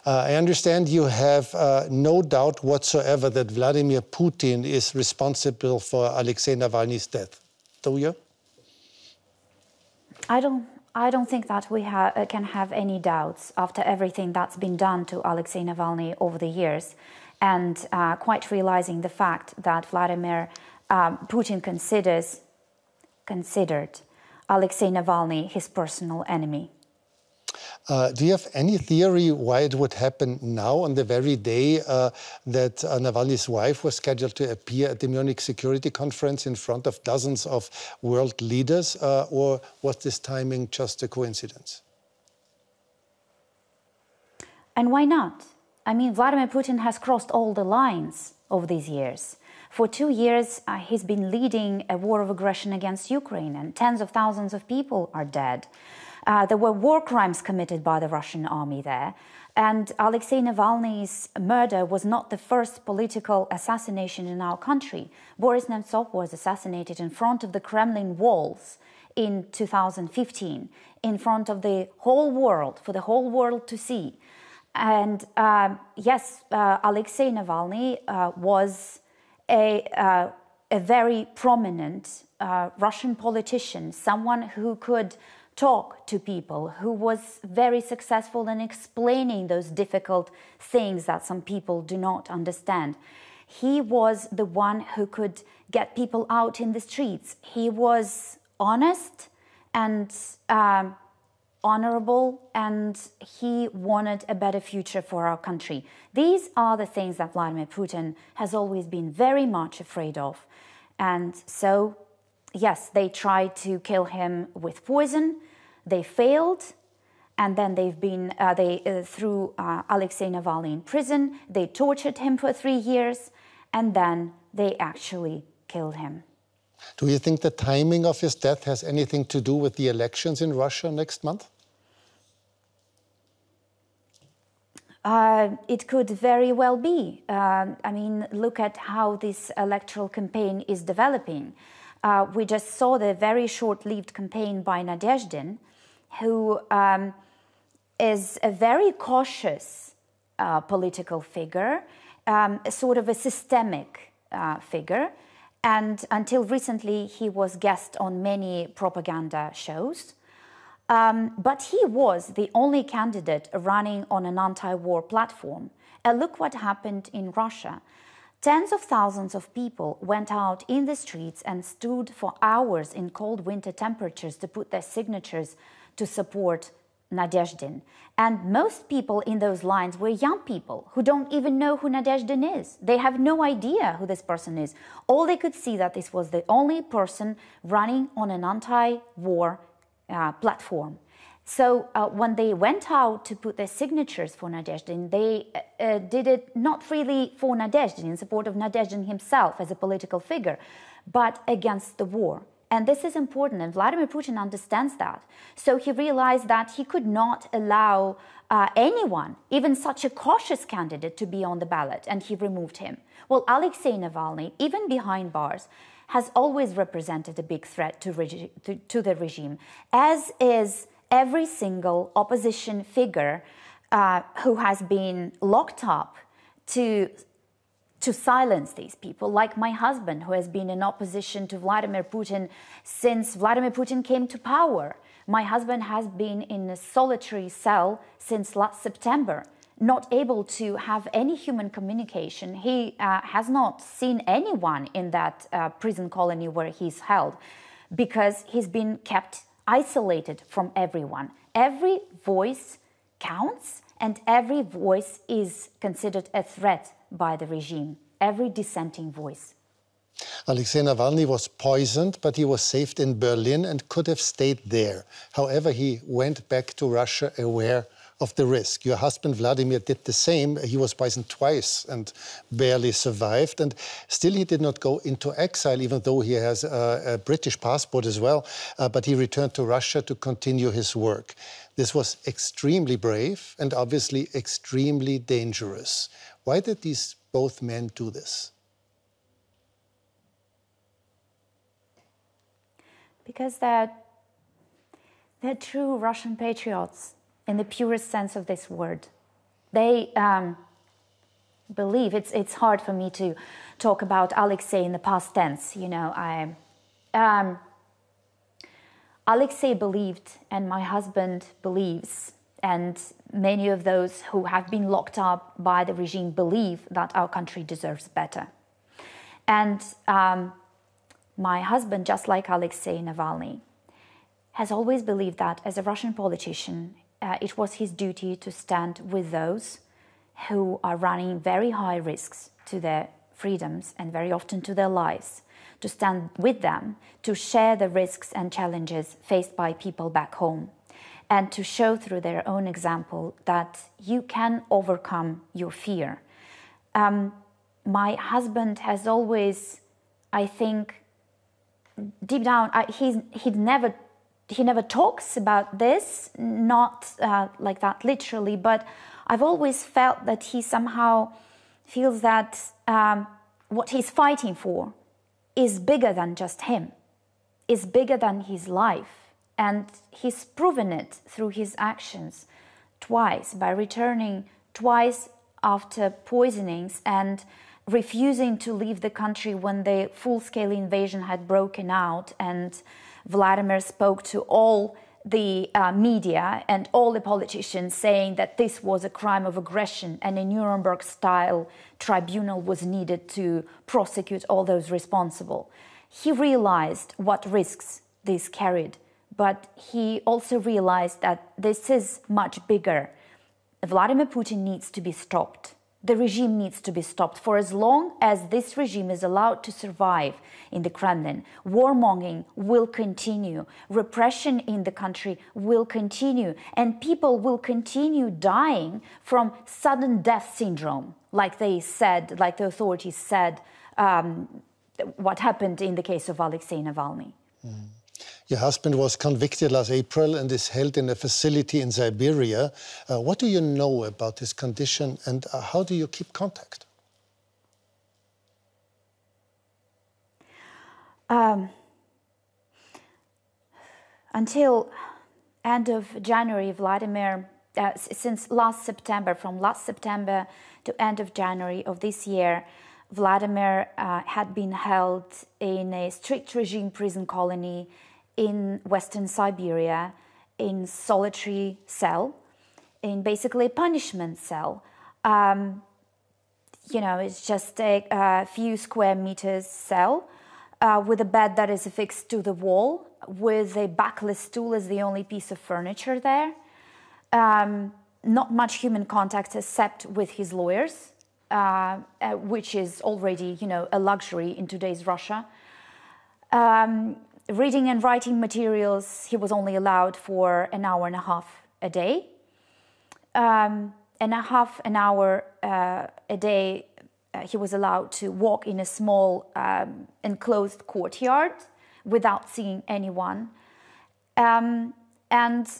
I understand you have no doubt whatsoever that Vladimir Putin is responsible for Alexei Navalny's death. Do you? I don't think that we can have any doubts after everything that's been done to Alexei Navalny over the years, and quite realizing the fact that Vladimir Putin considered Alexei Navalny his personal enemy. Do you have any theory why it would happen now, on the very day that Navalny's wife was scheduled to appear at the Munich Security Conference in front of dozens of world leaders, or was this timing just a coincidence? And why not? I mean, Vladimir Putin has crossed all the lines over these years. For 2 years, he's been leading a war of aggression against Ukraine, and tens of thousands of people are dead. There were war crimes committed by the Russian army there. And Alexei Navalny's murder was not the first political assassination in our country. Boris Nemtsov was assassinated in front of the Kremlin walls in 2015, in front of the whole world, for the whole world to see. And yes, Alexei Navalny was a very prominent Russian politician, someone who could talk to people, who was very successful in explaining those difficult things that some people do not understand. He was the one who could get people out in the streets. He was honest and honorable, and he wanted a better future for our country. These are the things that Vladimir Putin has always been very much afraid of. And so, yes, they tried to kill him with poison. They failed, and then they've been threw Alexei Navalny in prison. They tortured him for 3 years, and then they actually killed him. Do you think the timing of his death has anything to do with the elections in Russia next month? It could very well be. I mean, look at how this electoral campaign is developing. We just saw the very short-lived campaign by Nadezhdin, who is a very cautious political figure, sort of a systemic figure. And until recently, he was guest on many propaganda shows. But he was the only candidate running on an anti-war platform. And look what happened in Russia. Tens of thousands of people went out in the streets and stood for hours in cold winter temperatures to put their signatures to support Nadezhdin. And most people in those lines were young people who don't even know who Nadezhdin is. They have no idea who this person is. All they could see that this was the only person running on an anti-war platform. So when they went out to put their signatures for Nadezhdin, they did it not really for Nadezhdin, in support of Nadezhdin himself as a political figure, but against the war. And this is important, and Vladimir Putin understands that. So he realized that he could not allow anyone, even such a cautious candidate, to be on the ballot, and he removed him. Well, Alexei Navalny, even behind bars, has always represented a big threat to the regime, as is every single opposition figure who has been locked up to silence these people, like my husband, who has been in opposition to Vladimir Putin since Vladimir Putin came to power. My husband has been in a solitary cell since last September, not able to have any human communication. He has not seen anyone in that prison colony where he's held, because he's been kept isolated from everyone. Every voice counts, and every voice is considered a threat by the regime, every dissenting voice. Alexei Navalny was poisoned, but he was saved in Berlin and could have stayed there. However, he went back to Russia aware of the risk. Your husband Vladimir did the same. He was poisoned twice and barely survived. And still he did not go into exile, even though he has a British passport as well. But he returned to Russia to continue his work. This was extremely brave and obviously extremely dangerous. Why did these both men do this? Because they're true Russian patriots in the purest sense of this word. they believe, it's hard for me to talk about Alexei in the past tense, you know, Alexei believed, and my husband believes, and many of those who have been locked up by the regime believe that our country deserves better. And my husband, just like Alexei Navalny, has always believed that as a Russian politician, it was his duty to stand with those who are running very high risks to their freedoms and very often to their lives, to stand with them, to share the risks and challenges faced by people back home, and to show through their own example that you can overcome your fear. My husband has always, I think, deep down, he never talks about this, not like that literally, but I've always felt that he somehow feels that what he's fighting for is bigger than just him, is bigger than his life. And he's proven it through his actions twice, by returning twice after poisonings and refusing to leave the country when the full-scale invasion had broken out, and Vladimir spoke to all the media and all the politicians saying that this was a crime of aggression and a Nuremberg-style tribunal was needed to prosecute all those responsible. He realized what risks this carried, but he also realized that this is much bigger. Vladimir Putin needs to be stopped. The regime needs to be stopped. For as long as this regime is allowed to survive in the Kremlin, warmongering will continue, repression in the country will continue, and people will continue dying from sudden death syndrome, like they said, like the authorities said, what happened in the case of Alexei Navalny. Mm. Your husband was convicted last April and is held in a facility in Siberia. What do you know about his condition, and how do you keep contact? Until end of January, Vladimir, since last September, from last September to end of January of this year, Vladimir had been held in a strict regime prison colony in Western Siberia, in solitary cell, in basically a punishment cell. You know, it's just a few square meters cell with a bed that is affixed to the wall, with a backless stool as the only piece of furniture there. Not much human contact except with his lawyers, which is already, you know, a luxury in today's Russia. Reading and writing materials, he was only allowed for an hour and a half a day. An hour a day, he was allowed to walk in a small enclosed courtyard without seeing anyone. And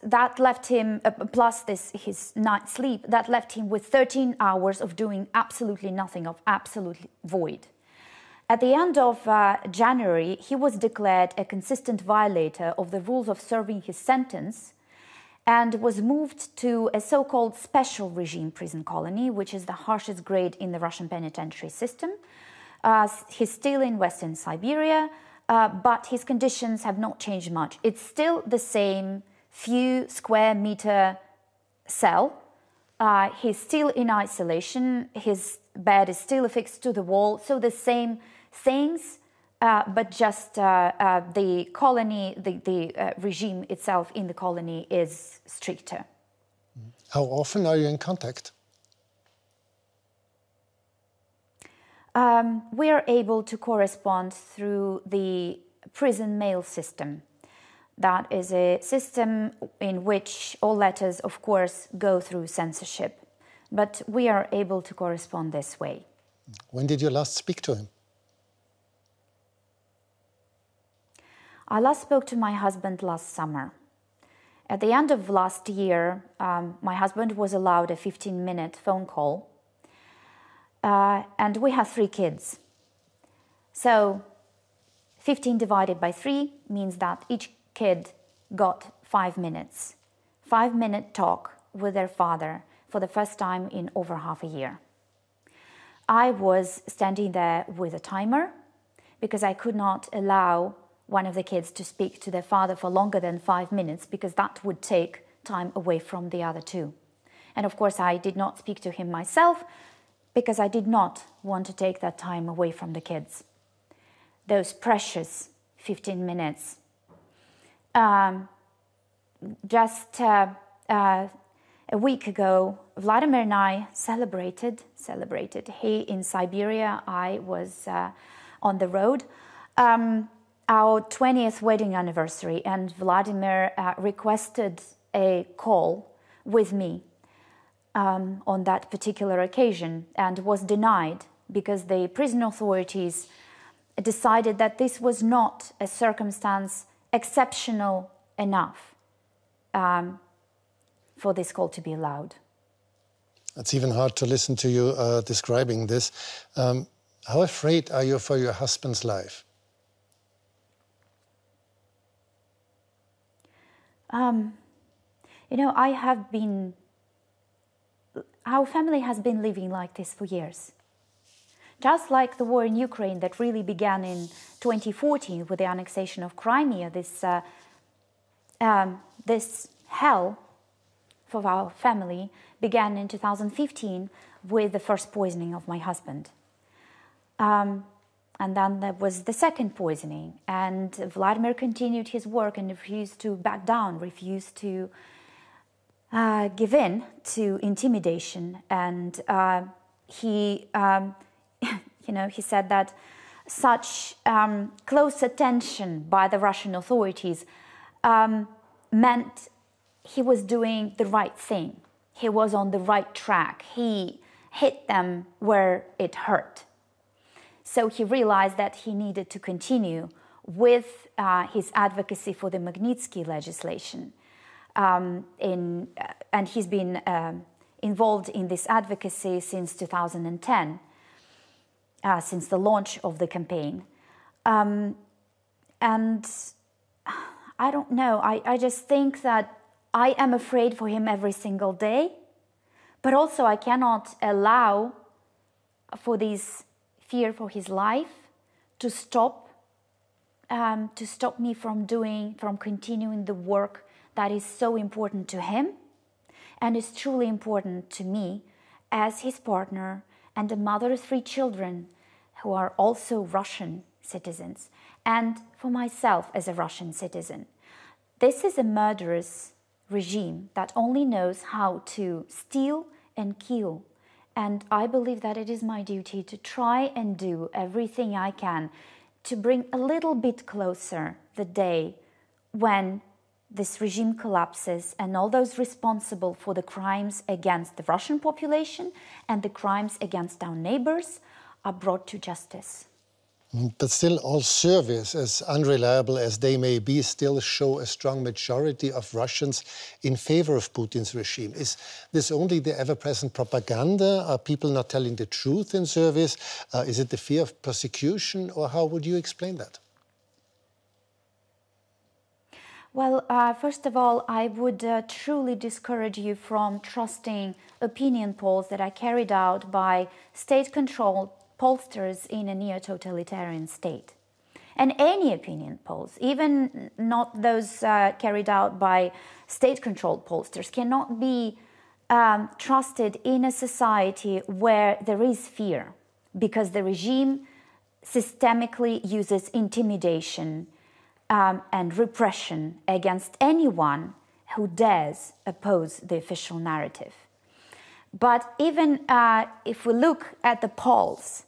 that left him, plus his night's sleep, that left him with 13 hours of doing absolutely nothing, of absolute void. At the end of January, he was declared a consistent violator of the rules of serving his sentence and was moved to a so-called special regime prison colony, which is the harshest grade in the Russian penitentiary system. He's still in Western Siberia, but his conditions have not changed much. It's still the same few square meter cell. He's still in isolation. His bed is still affixed to the wall. So the same things, but just the colony, the regime itself in the colony is stricter. How often are you in contact? We are able to correspond through the prison mail system. That is a system in which all letters, of course, go through censorship. But we are able to correspond this way. When did you last speak to him? I last spoke to my husband last summer. At the end of last year, my husband was allowed a 15-minute phone call. And we have 3 kids. So 15 divided by 3 means that each kid got 5 minutes. 5-minute talk with their father, for the first time in over half a year. I was standing there with a timer because I could not allow one of the kids to speak to their father for longer than 5 minutes, because that would take time away from the other two. And of course, I did not speak to him myself because I did not want to take that time away from the kids. Those precious 15 minutes. Just a week ago, Vladimir and I celebrated. He in Siberia, I was on the road. Our 20th wedding anniversary, and Vladimir requested a call with me on that particular occasion, and was denied because the prison authorities decided that this was not a circumstance exceptional enough for this call to be allowed. It's even hard to listen to you describing this. How afraid are you for your husband's life? You know, our family has been living like this for years. Just like the war in Ukraine that really began in 2014 with the annexation of Crimea, this hell for our family began in 2015 with the first poisoning of my husband. And then there was the second poisoning, and Vladimir continued his work and refused to back down, refused to give in to intimidation. And he said that such close attention by the Russian authorities meant he was doing the right thing. He was on the right track. He hit them where it hurt. So he realized that he needed to continue with his advocacy for the Magnitsky legislation. And he's been involved in this advocacy since 2010, since the launch of the campaign. And I don't know, I just think that I am afraid for him every single day, but also I cannot allow for this fear for his life to stop me from continuing the work that is so important to him and is truly important to me as his partner and a mother of 3 children who are also Russian citizens, and for myself as a Russian citizen. This is a murderous regime that only knows how to steal and kill. And I believe that it is my duty to try and do everything I can to bring a little bit closer the day when this regime collapses and all those responsible for the crimes against the Russian population and the crimes against our neighbors are brought to justice. But still, all surveys, as unreliable as they may be, still show a strong majority of Russians in favor of Putin's regime. Is this only the ever-present propaganda? Are people not telling the truth in surveys? Is it the fear of persecution, or how would you explain that? Well, first of all, I would truly discourage you from trusting opinion polls that are carried out by state-controlled pollsters in a neo-totalitarian state. And any opinion polls, even not those carried out by state-controlled pollsters, cannot be trusted in a society where there is fear, because the regime systemically uses intimidation and repression against anyone who dares oppose the official narrative. But even if we look at the polls,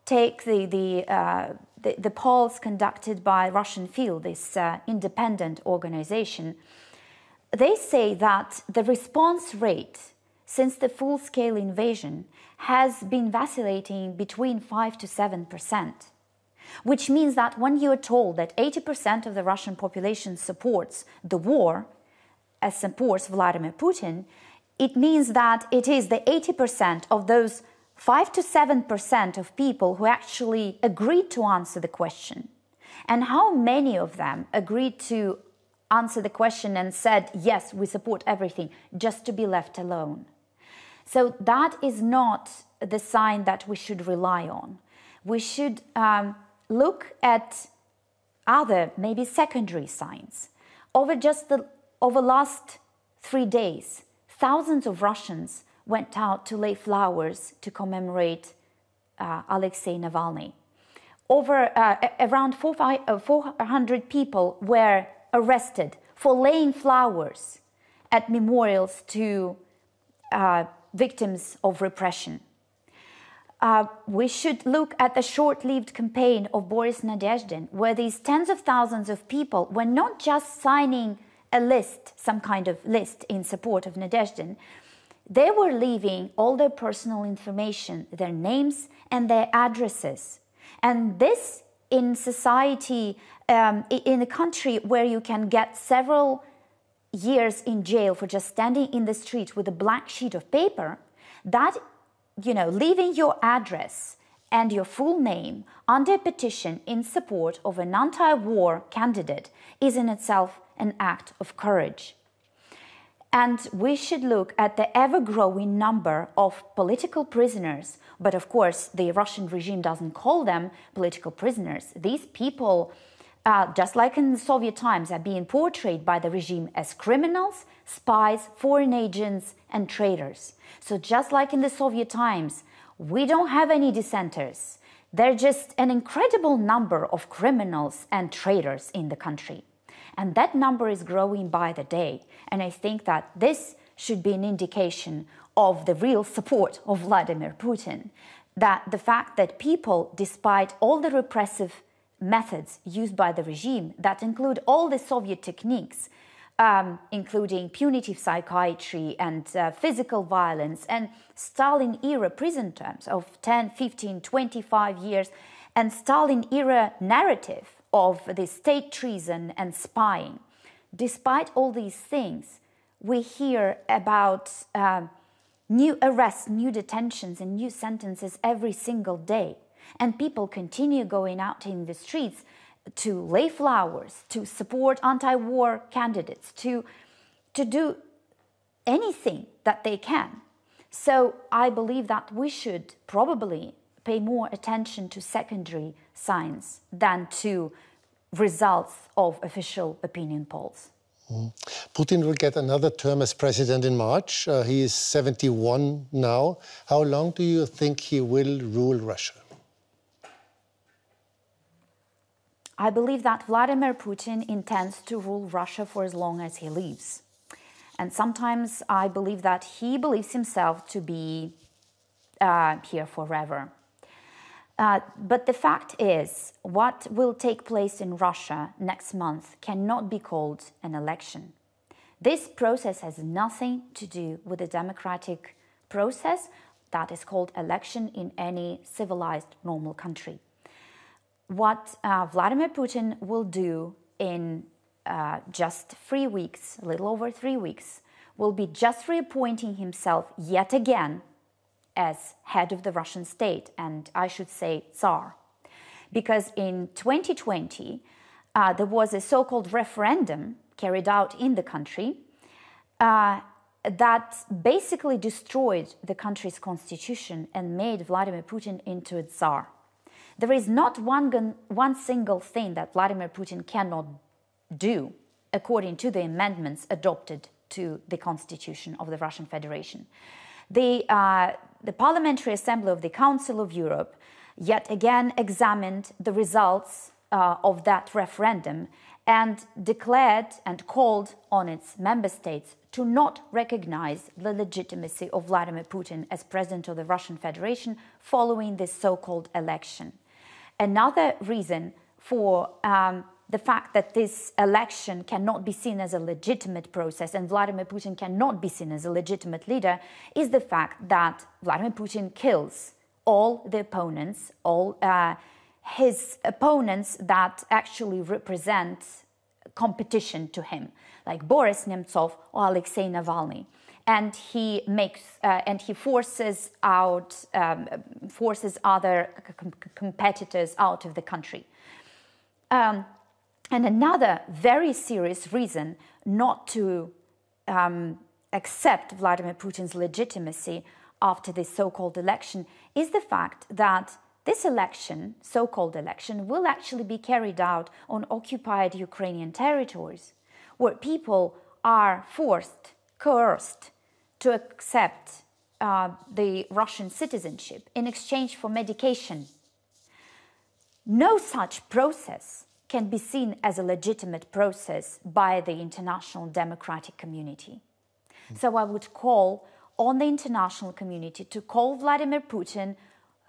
take the polls conducted by Russian Field, this independent organization, they say that the response rate since the full-scale invasion has been vacillating between 5 to 7%, which means that when you are told that 80% of the Russian population supports the war, supports Vladimir Putin, it means that it is the 80% of those 5 to 7% of people who actually agreed to answer the question. And how many of them agreed to answered the question and said, yes, we support everything, just to be left alone. So that is not the sign that we should rely on. We should look at other, maybe secondary signs. Over last 3 days, thousands of Russians went out to lay flowers to commemorate Alexei Navalny. Around 400 people were arrested for laying flowers at memorials to victims of repression. We should look at the short-lived campaign of Boris Nadezhdin, where these tens of thousands of people were not just signing a list, some kind of list in support of Nadezhdin. They were leaving all their personal information, their names and their addresses. And this in society, in a country where you can get several years in jail for just standing in the street with a blank sheet of paper, that, leaving your address and your full name under a petition in support of an anti-war candidate is in itself an act of courage. And we should look at the ever-growing number of political prisoners. But of course, the Russian regime doesn't call them political prisoners. These people, just like in the Soviet times, are being portrayed by the regime as criminals, spies, foreign agents, and traitors. So just like in the Soviet times, we don't have any dissenters. There are just an incredible number of criminals and traitors in the country. And that number is growing by the day. And I think that this should be an indication of the real support of Vladimir Putin. That the fact that people, despite all the repressive methods used by the regime, that include all the Soviet techniques, including punitive psychiatry and physical violence and Stalin-era prison terms of 10, 15, 25 years, and Stalin-era narrative of the state treason and spying. Despite all these things, we hear about new arrests, new detentions, and new sentences every single day. And people continue going out in the streets to lay flowers, to support anti-war candidates, to do anything that they can. So I believe that we should probably pay more attention to secondary signs than to results of official opinion polls. Putin will get another term as president in March. He is 71 now. How long do you think he will rule Russia? I believe that Vladimir Putin intends to rule Russia for as long as he lives. And sometimes I believe that he believes himself to be here forever. But the fact is, what will take place in Russia next month cannot be called an election. This process has nothing to do with the democratic process that is called election in any civilized, normal country. What Vladimir Putin will do in just 3 weeks, a little over 3 weeks, will be just reappointing himself yet again as head of the Russian state, and I should say Tsar. Because in 2020, there was a so-called referendum carried out in the country that basically destroyed the country's constitution and made Vladimir Putin into a Tsar. There is not one single thing that Vladimir Putin cannot do according to the amendments adopted to the constitution of the Russian Federation. The Parliamentary Assembly of the Council of Europe yet again examined the results of that referendum and declared and called on its member states to not recognize the legitimacy of Vladimir Putin as president of the Russian Federation following this so-called election. Another reason for the fact that this election cannot be seen as a legitimate process and Vladimir Putin cannot be seen as a legitimate leader is the fact that Vladimir Putin kills all the opponents, all his opponents that actually represent competition to him, like Boris Nemtsov or Alexei Navalny. And he forces other competitors out of the country. And another very serious reason not to accept Vladimir Putin's legitimacy after this so-called election is the fact that this election, so-called election, will actually be carried out on occupied Ukrainian territories, where people are forced, coerced, to accept the Russian citizenship in exchange for medication. No such process can be seen as a legitimate process by the international democratic community. So I would call on the international community to call Vladimir Putin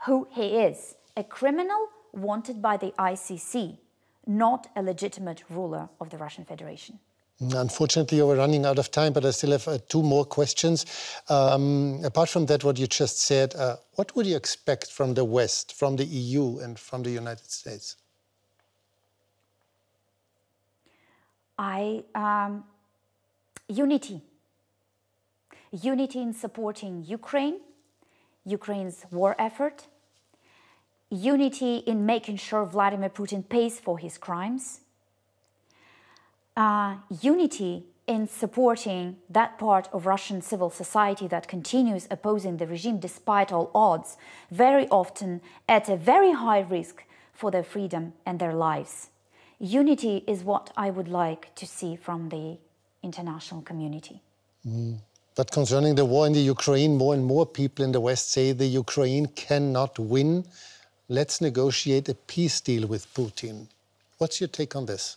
who he is, a criminal wanted by the ICC, not a legitimate ruler of the Russian Federation. Unfortunately, you're running out of time, but I still have two more questions. Apart from that, what you just said, what would you expect from the West, from the EU and from the United States? Unity. Unity in supporting Ukraine, Ukraine's war effort. Unity in making sure Vladimir Putin pays for his crimes. Unity in supporting that part of Russian civil society that continues opposing the regime despite all odds, very often at a very high risk for their freedom and their lives. Unity is what I would like to see from the international community. But concerning the war in the Ukraine, more and more people in the West say the Ukraine cannot win. Let's negotiate a peace deal with Putin. What's your take on this?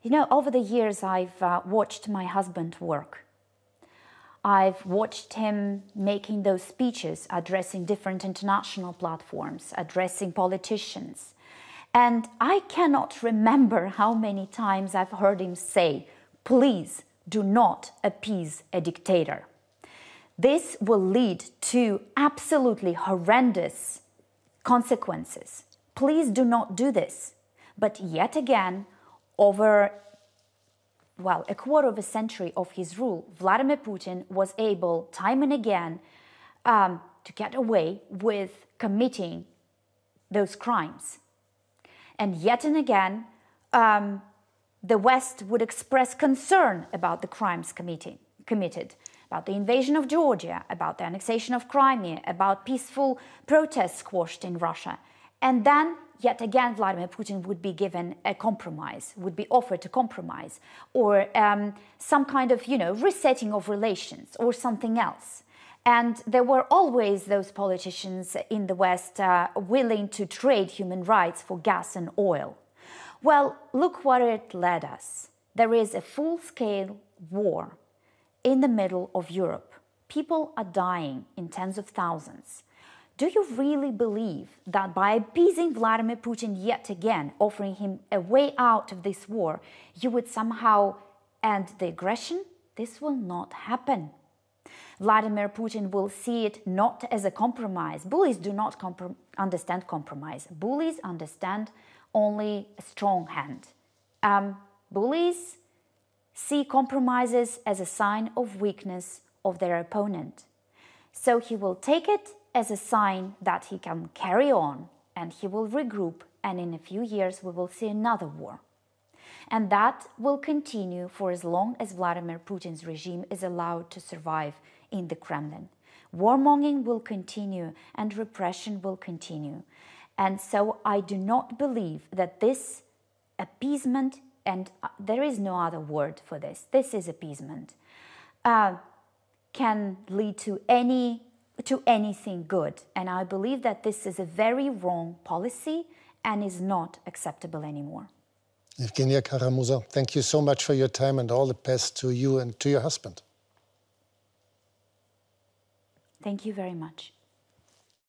You know, over the years, I've watched my husband work. I've watched him making those speeches, addressing different international platforms, addressing politicians. And I cannot remember how many times I've heard him say, please do not appease a dictator. This will lead to absolutely horrendous consequences. Please do not do this. But yet again, over, well, a quarter of a century of his rule, Vladimir Putin was able, time and again, to get away with committing those crimes. And yet and again, the West would express concern about the crimes committed, about the invasion of Georgia, about the annexation of Crimea, about peaceful protests squashed in Russia. And then, yet again, Vladimir Putin would be given a compromise, would be offered a compromise, or some kind of, resetting of relations, or something else. And there were always those politicians in the West willing to trade human rights for gas and oil. Well, look what it led us. There is a full-scale war in the middle of Europe. People are dying in tens of thousands. Do you really believe that by appeasing Vladimir Putin yet again, offering him a way out of this war, you would somehow end the aggression? This will not happen. Vladimir Putin will see it not as a compromise. Bullies do not understand compromise. Bullies understand only a strong hand. Bullies see compromises as a sign of weakness of their opponent. So he will take it as a sign that he can carry on, and he will regroup, and in a few years we will see another war. And that will continue for as long as Vladimir Putin's regime is allowed to survive in the Kremlin. Warmongering will continue and repression will continue. And so I do not believe that this appeasement, and there is no other word for this, this is appeasement, can lead to anything good. And I believe that this is a very wrong policy and is not acceptable anymore. Evgenia Kara-Mursa, thank you so much for your time and all the best to you and to your husband. Thank you very much.